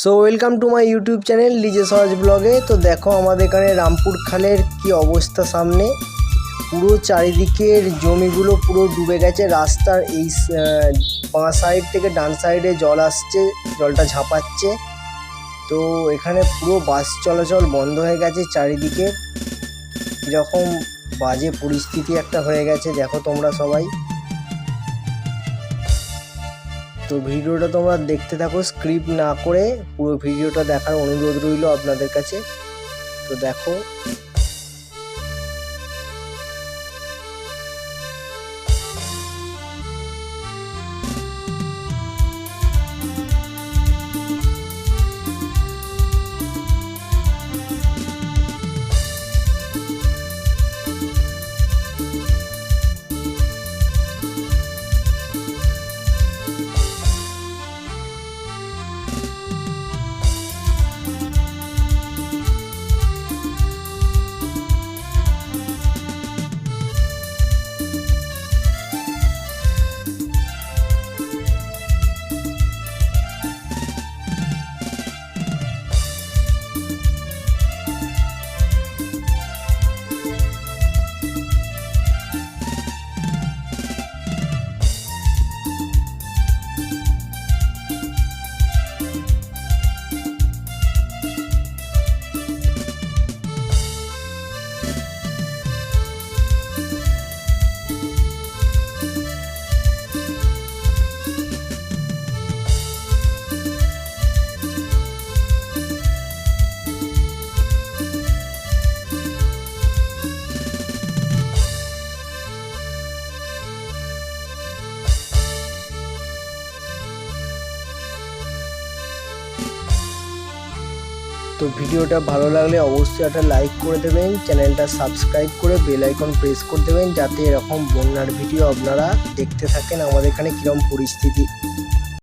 So welcome to my YouTube channel DJ Saraj ব্লগে। তো দেখো আমাদের এখানে রামপুর খালের কি অবস্থা, সামনে পুরো চারিদিকের জমিগুলো পুরো ডুবে গেছে। রাস্তার এই বাঁ সাইড থেকে ডান সাইডে জল আসছে, জলটা ঝাঁপাচ্ছে। তো এখানে পুরো বাস চলাচল বন্ধ হয়ে গেছে চারিদিকে। এরকম বাজে পরিস্থিতি একটা হয়ে গেছে, দেখো তোমরা সবাই। তো ভিডিওটা তোমরা দেখতে থাকো, স্ক্রিপ্ট না করে পুরো ভিডিওটা দেখার অনুরোধ রইল আপনাদের কাছে। তো দেখো তো ভিডিওটা ভালো লাগলে অবশ্যই একটা লাইক করে দেবেন, চ্যানেলটা সাবস্ক্রাইব করে বেল আইকন প্রেস করে দেবেন, যাতে এরকম বন্যার ভিডিও আপনারা দেখতে থাকেন আমাদের এখানে কীরকম পরিস্থিতি।